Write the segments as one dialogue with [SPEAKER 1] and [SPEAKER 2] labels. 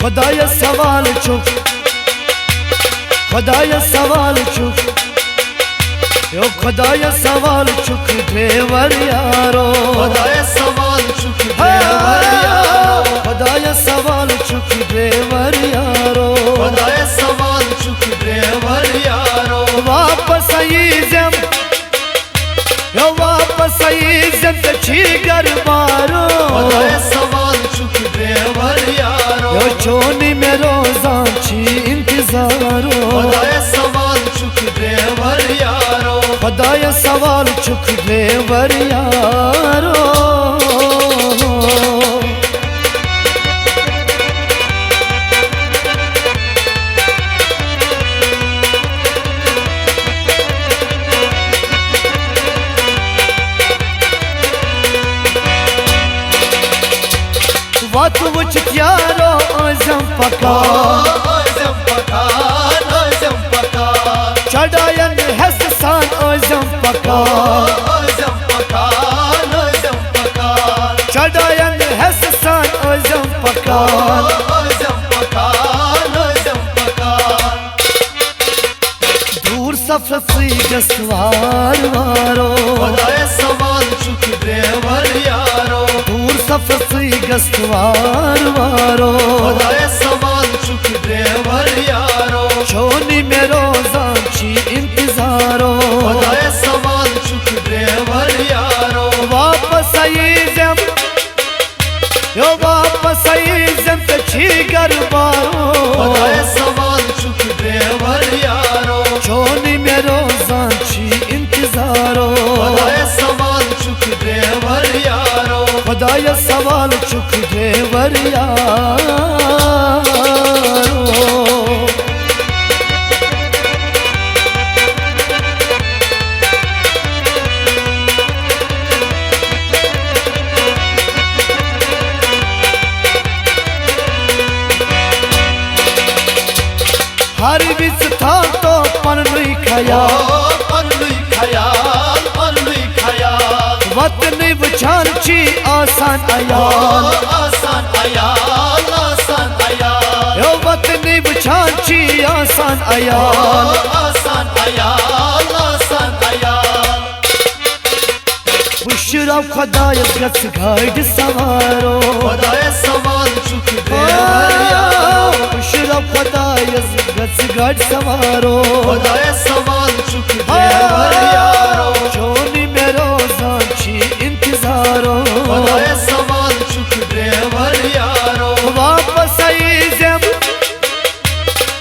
[SPEAKER 1] खुदाया सवाल चुक, खुदाया सवाल चुक, यो खुदाया सवाल चुक ड्राइवर यारो,
[SPEAKER 2] खुदाया सवाल चुक ड्राइवर यारो,
[SPEAKER 1] खुदाया सवाल चुक ड्राइवर यारो,
[SPEAKER 2] खुदाया सवाल चुक ड्राइवर यारो।
[SPEAKER 1] वापस आई जम, यो वापस आई जम छी घर मारो,
[SPEAKER 2] खुदाया सवाल चुक ड्राइवर यारो,
[SPEAKER 1] यो चोनी में रोजां छी इंतजारो,
[SPEAKER 2] खुदाया सवाल चुक ड्राइवर यारो,
[SPEAKER 1] खुदाया सवाल चुक ड्राइवर यारो। वत वुच यारो आज़म पकार,
[SPEAKER 2] आज़म पकार, आज़म पकार,
[SPEAKER 1] चढ़ायन हसन आज़म पकार,
[SPEAKER 2] आज़म पकार, आज़म पकार,
[SPEAKER 1] चढ़ायन हसन आज़म पकार,
[SPEAKER 2] आज़म पकार, आज़म पकार।
[SPEAKER 1] दूर सफर से गसवार वारो,
[SPEAKER 2] खुदाया सवाल चुक ड्राइवर यारो,
[SPEAKER 1] दूर सफर से गसवार वारो,
[SPEAKER 2] खुदाया सवाल चुक ड्राइवर यारो,
[SPEAKER 1] छोनी में रोजां छी इंतजारो,
[SPEAKER 2] खुदाया सवाल चुक ड्राइवर यारो,
[SPEAKER 1] वापस आई जम, यो वापस आई जम छी घर मारो,
[SPEAKER 2] खुदाया सवाल चुक ड्राइवर यारो,
[SPEAKER 1] छोनी में रोजां छी इंतजारो,
[SPEAKER 2] खुदाया सवाल चुक ड्राइवर यारो,
[SPEAKER 1] खुदाया सवाल चुक ड्राइवर यारो। हर विच था तो पर नहीं ख्याल,
[SPEAKER 2] पन्नुई ख्याल, पन्नुई ख्याल,
[SPEAKER 1] वतन बुझान छी आसान अयाल,
[SPEAKER 2] आसान अयाल, आसान अयाल,
[SPEAKER 1] यो वतन बुझान छी आसान अयाल,
[SPEAKER 2] आसान अयाल, आसान अयाल।
[SPEAKER 1] बुशरा खुदाया गस गाइड सवारो,
[SPEAKER 2] खुदाया सवाल चुक ड्राइवर यारो,
[SPEAKER 1] बुशरा खुदाया गस गाइड सवारो,
[SPEAKER 2] खुदाया सवाल चुक ड्राइवर यारो,
[SPEAKER 1] छोनी में रोजां छी इंतजारो,
[SPEAKER 2] खुदाया सवाल चुक ड्राइवर यारो,
[SPEAKER 1] वापस आई जम,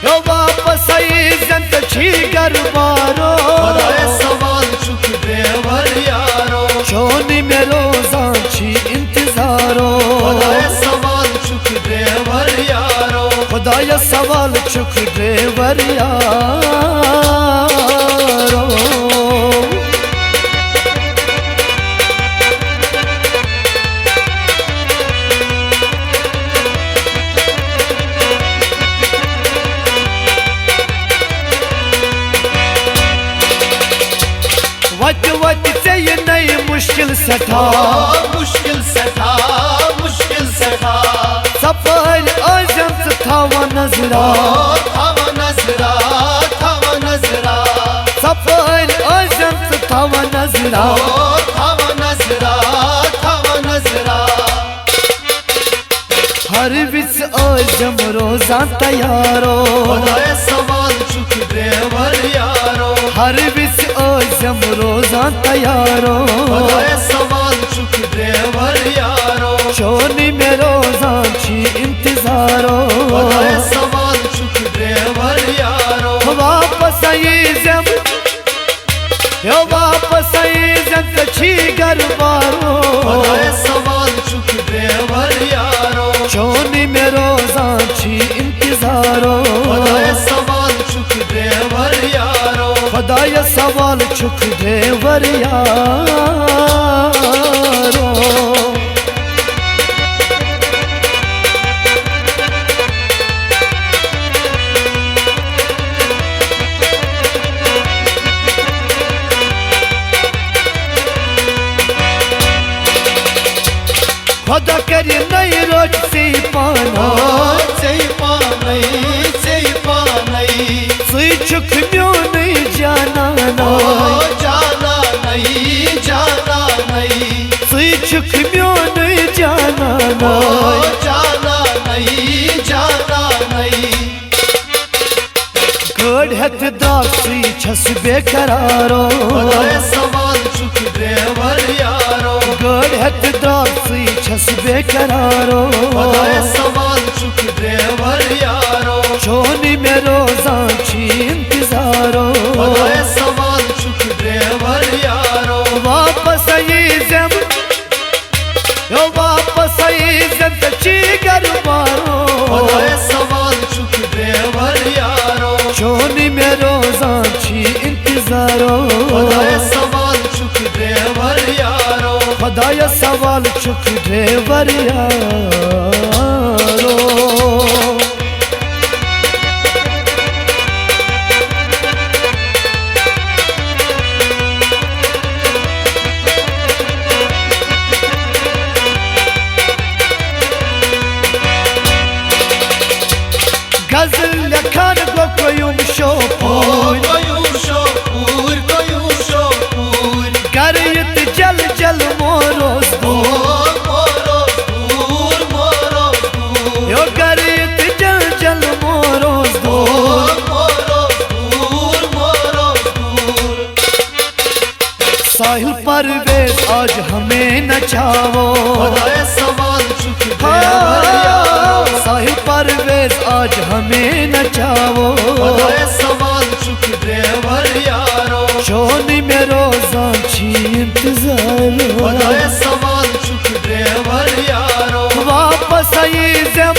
[SPEAKER 1] यो वापस आई जम छी घर मारो,
[SPEAKER 2] खुदाया सवाल चुक ड्राइवर यारो,
[SPEAKER 1] छोनी में रोजां छी इंतजारो,
[SPEAKER 2] खुदाया सवाल चुक ड्राइवर यारो,
[SPEAKER 1] खुदाया सवाल चुक ड्राइवर यारो। वत वत से ये नई मुश्किल सठा,
[SPEAKER 2] मुश्किल से था, मुश्किल से था,
[SPEAKER 1] सफर आज़म से था वो नजरा,
[SPEAKER 2] थावा नजरा, थावा नजरा,
[SPEAKER 1] सफर आज़म से था वो नजरा,
[SPEAKER 2] थावा नजरा, थावा नजरा।
[SPEAKER 1] हर विच आज़म रोजा तैयारो,
[SPEAKER 2] खुदाया सवाल चुक ड्राइवर यारो,
[SPEAKER 1] हर विच आज़म रोजा तैयारो,
[SPEAKER 2] खुदाया सवाल चुक ड्राइवर यारो,
[SPEAKER 1] छोनी में रोजा छी इंतजारो,
[SPEAKER 2] खुदाया सवाल चुक ड्राइवर यारो,
[SPEAKER 1] वापस आई जम, यो वापस आई जम छी घर मारो,
[SPEAKER 2] खुदाया सवाल चुक ड्राइवर यारो,
[SPEAKER 1] छोनी में रोजा छी इंतजारो,
[SPEAKER 2] खुदाया सवाल चुक ड्राइवर यारो,
[SPEAKER 1] खुदाया सवाल चुक ड्राइवर यारो। खुदा करे नई रोज से पाना,
[SPEAKER 2] से
[SPEAKER 1] चुक म्योन जाना
[SPEAKER 2] ओ
[SPEAKER 1] नाई
[SPEAKER 2] जाना नहीं, जाना नहीं।
[SPEAKER 1] गड़ हथ दासी छस बेकरारो
[SPEAKER 2] खुदाए सवाल चुक ड्राइवर यारो।
[SPEAKER 1] गड़ हथ दासी छस बेकरारो
[SPEAKER 2] खुदाए सवाल चुक ड्राइवर यारो।
[SPEAKER 1] छोनी में रोजा छी इंतजारो
[SPEAKER 2] खुदाए सवाल चुक ड्राइवर यारो।
[SPEAKER 1] वापस आई जम यो वापस आई जम तची गरबारो
[SPEAKER 2] खुदाए सवाल चुक ड्राइवर यारो।
[SPEAKER 1] छोनी में रोजा छी इंतजारो
[SPEAKER 2] खुदाए सवाल चुक ड्राइवर यारो।
[SPEAKER 1] खुदाया सवाल चुक ड्राइवर यारो। गजल लखन गो कोयुम शोपूर
[SPEAKER 2] कोयूं शोपूर, कोयूं शोपूर।
[SPEAKER 1] करयत जल जल मोरोस दूर
[SPEAKER 2] मोरो दूर, मोरो दूर।
[SPEAKER 1] यो करयत जल जल मोरोस दूर
[SPEAKER 2] मोरो दूर, मोरो दूर।
[SPEAKER 1] साहिल परवेज आज हमें नचावो
[SPEAKER 2] खुदाए सवाल चुक ड्राइवर यारो।
[SPEAKER 1] साहिल परवेज आज हमें नचावो
[SPEAKER 2] खुदाए सवाल चुक ड्राइवर यारो।
[SPEAKER 1] छोनी में रोजा छी इंतजारो
[SPEAKER 2] खुदाए सवाल चुक ड्राइवर यारो।
[SPEAKER 1] वापस आई जम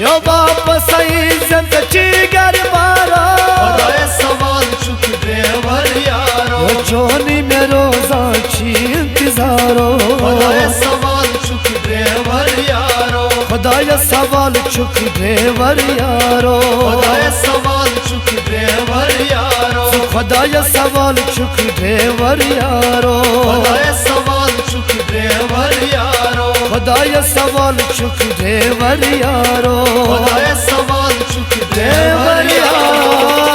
[SPEAKER 1] यो वापस आई जम तची गरबारो
[SPEAKER 2] खुदाए सवाल चुक ड्राइवर यारो।
[SPEAKER 1] यो छोनी में रोजा छी इंतजारो
[SPEAKER 2] खुदाए सवाल चुक ड्राइवर यारो।
[SPEAKER 1] खुदाया सवाल चुक ड्राइवर यारो
[SPEAKER 2] खुदाए सवाल चुक ड्राइवर यारो।
[SPEAKER 1] खुदाया सवाल चुक ड्राइवर यारो
[SPEAKER 2] खुदाए सवाल चुक ड्राइवर यारो।
[SPEAKER 1] खुदाया सवाल चुक ड्राइवर यारो
[SPEAKER 2] खुदाए सवाल चुक ड्राइवर
[SPEAKER 1] ड्राइवर
[SPEAKER 2] यारो।
[SPEAKER 1] यारो।